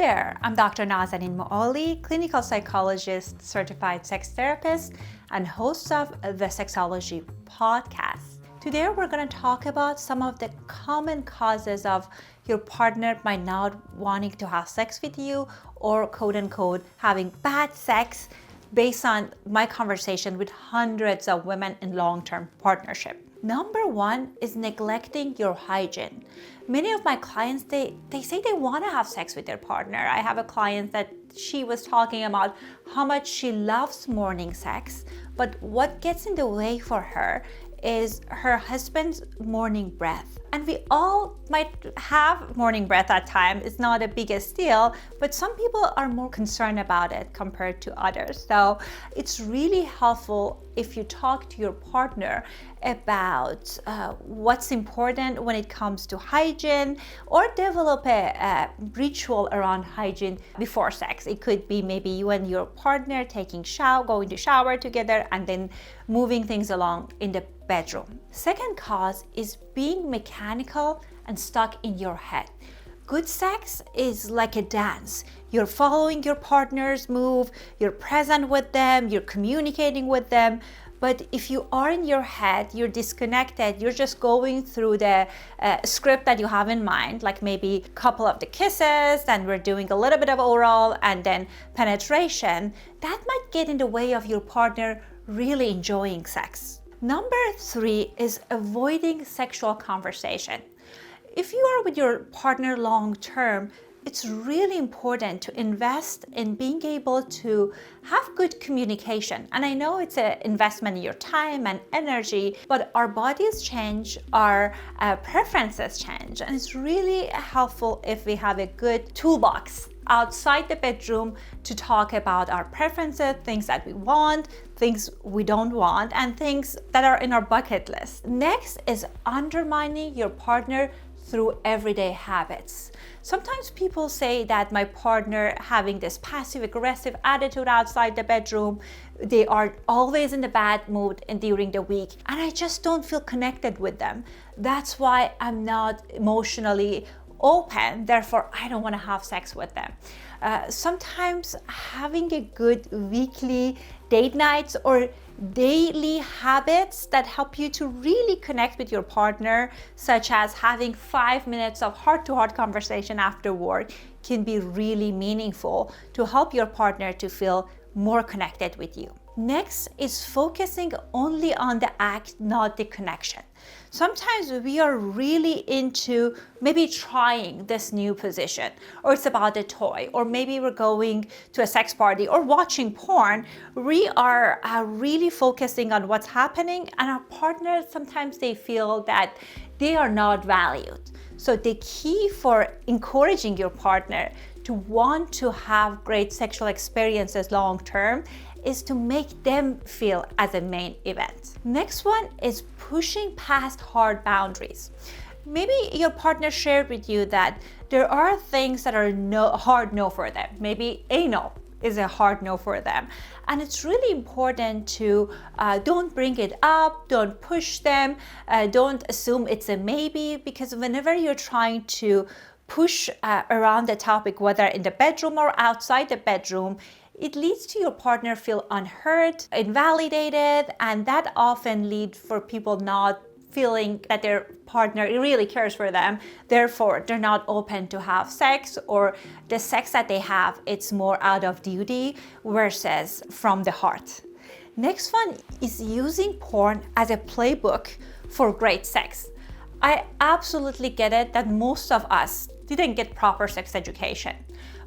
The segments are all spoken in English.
there, I'm Dr. Nazanin Mooli, clinical psychologist, certified sex therapist, and host of the Sexology podcast. Today, we're going to talk about some of the common causes of your partner might not wanting to have sex with you or quote unquote having bad sex based on my conversation with hundreds of women in long-term partnership. Number one is neglecting your hygiene. Many of my clients, they say they want to have sex with their partner. I have a client that she was talking about how much she loves morning sex, but what gets in the way for her is her husband's morning breath. And we all might have morning breath at times. It's not the biggest deal, but some people are more concerned about it compared to others. So it's really helpful if you talk to your partner about what's important when it comes to hygiene, or develop a ritual around hygiene before sex. It could be maybe you and your partner going to shower together and then moving things along in the bedroom. Second cause is being mechanical and stuck in your head. Good sex is like a dance. You're following your partner's move, you're present with them, you're communicating with them. But if you are in your head, you're disconnected, you're just going through the script that you have in mind, like maybe a couple of the kisses, then we're doing a little bit of oral and then penetration, that might get in the way of your partner really enjoying sex. Number three is avoiding sexual conversation. If you are with your partner long term, it's really important to invest in being able to have good communication. And I know it's an investment in your time and energy, but our bodies change, our preferences change. And it's really helpful if we have a good toolbox outside the bedroom to talk about our preferences, things that we want, things we don't want, and things that are in our bucket list. Next is undermining your partner through everyday habits. Sometimes people say that my partner having this passive aggressive attitude outside the bedroom, they are always in the bad mood and during the week, and I just don't feel connected with them. That's why I'm not emotionally open, therefore I don't want to have sex with them. Sometimes having a good weekly date nights or daily habits that help you to really connect with your partner, such as having 5 minutes of heart-to-heart conversation after work, can be really meaningful to help your partner to feel more connected with you. Next is focusing only on the act, not the connection. Sometimes we are really into maybe trying this new position, or it's about a toy, or maybe we're going to a sex party or watching porn. We are really focusing on what's happening, and our partners, sometimes they feel that they are not valued. So the key for encouraging your partner to want to have great sexual experiences long term is to make them feel as a main event. Next one is pushing past hard boundaries. Maybe your partner shared with you that there are things that are hard no for them. Maybe anal is a hard no for them. And it's really important to don't bring it up, don't push them, don't assume it's a maybe, because whenever you're trying to push around the topic, whether in the bedroom or outside the bedroom, it leads to your partner feel unheard, invalidated, and that often leads for people not feeling that their partner really cares for them. Therefore, they're not open to have sex, or the sex that they have, it's more out of duty versus from the heart. Next one is using porn as a playbook for great sex. I absolutely get it that most of us didn't get proper sex education.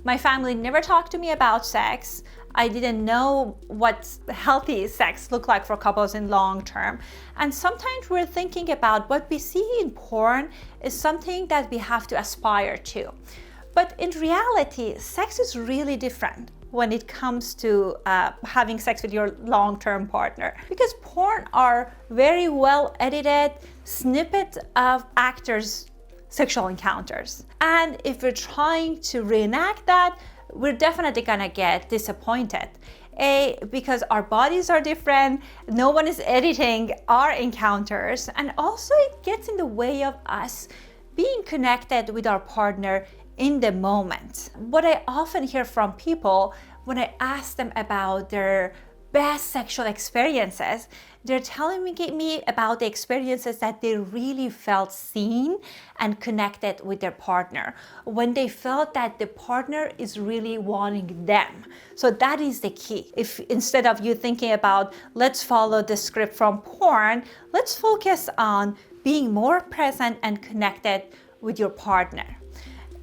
My family never talked to me about sex. I didn't know what healthy sex looked like for couples in long term. And sometimes we're thinking about what we see in porn is something that we have to aspire to. But in reality, sex is really different when it comes to having sex with your long-term partner, because porn are very well edited snippets of actors' sexual encounters. And if we're trying to reenact that, we're definitely gonna get disappointed. Because our bodies are different, no one is editing our encounters, and also it gets in the way of us being connected with our partner in the moment. What I often hear from people when I ask them about their best sexual experiences, they're telling me about the experiences that they really felt seen and connected with their partner, when they felt that the partner is really wanting them. So that is the key. If instead of you thinking about, let's follow the script from porn, let's focus on being more present and connected with your partner.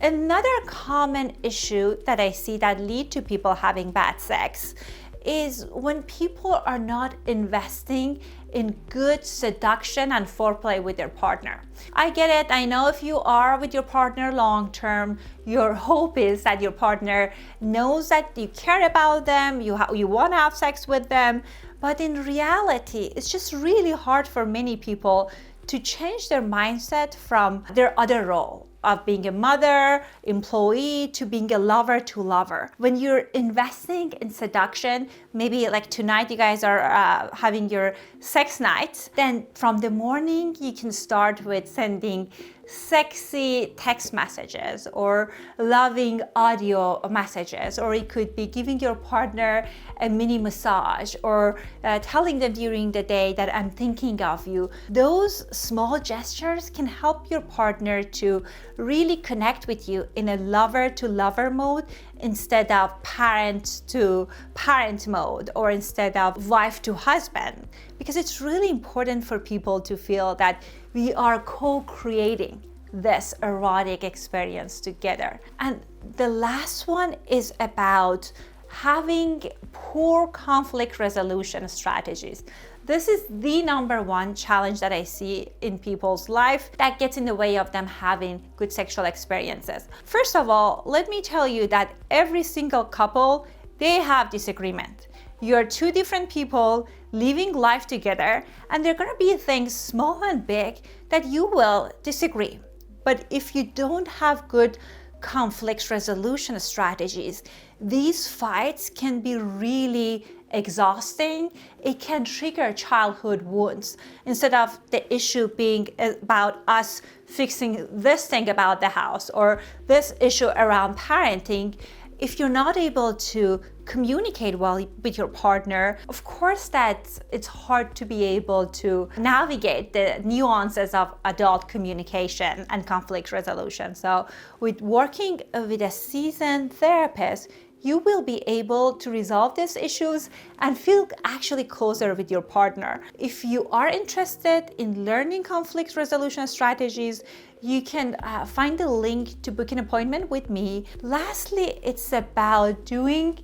Another common issue that I see that lead to people having bad sex is when people are not investing in good seduction and foreplay with their partner. I get it. I know if you are with your partner long term, your hope is that your partner knows that you care about them, you want to have sex with them. But in reality, it's just really hard for many people to change their mindset from their other role of being a mother, employee, to being a lover to lover. When you're investing in seduction, maybe like tonight you guys are having your sex night, then from the morning you can start with sending sexy text messages or loving audio messages, or it could be giving your partner a mini massage or telling them during the day that I'm thinking of you. Those small gestures can help your partner to really connect with you in a lover to lover mode instead of parent to parent mode, or instead of wife to husband, because it's really important for people to feel that we are co-creating this erotic experience together. And the last one is about having poor conflict resolution strategies. This is the number one challenge that I see in people's life that gets in the way of them having good sexual experiences. First of all, let me tell you that every single couple, they have disagreement. You're two different people living life together, and there are gonna be things small and big that you will disagree. But if you don't have good conflict resolution strategies, these fights can be really exhausting. It can trigger childhood wounds. Instead of the issue being about us fixing this thing about the house or this issue around parenting, if you're not able to communicate well with your partner, of course that it's hard to be able to navigate the nuances of adult communication and conflict resolution. So with working with a seasoned therapist, you will be able to resolve these issues and feel actually closer with your partner. If you are interested in learning conflict resolution strategies, you can find the link to book an appointment with me. Lastly, it's about doing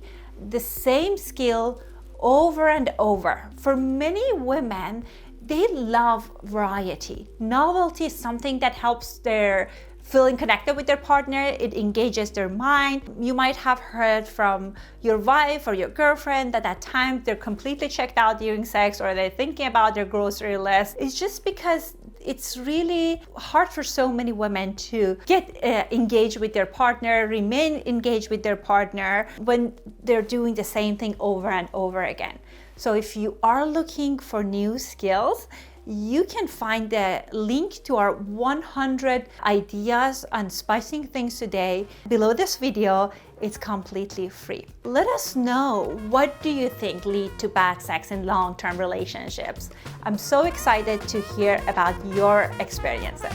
the same skill over and over. For many women, they love variety. Novelty is something that helps their feeling connected with their partner. It engages their mind. You might have heard from your wife or your girlfriend that at times they're completely checked out during sex, or they're thinking about their grocery list. It's just because it's really hard for so many women to get engaged with their partner, remain engaged with their partner when they're doing the same thing over and over again. So if you are looking for new skills, you can find the link to our 100 ideas on spicing things today below this video. It's completely free. Let us know, what do you think lead to bad sex in long-term relationships? I'm so excited to hear about your experiences.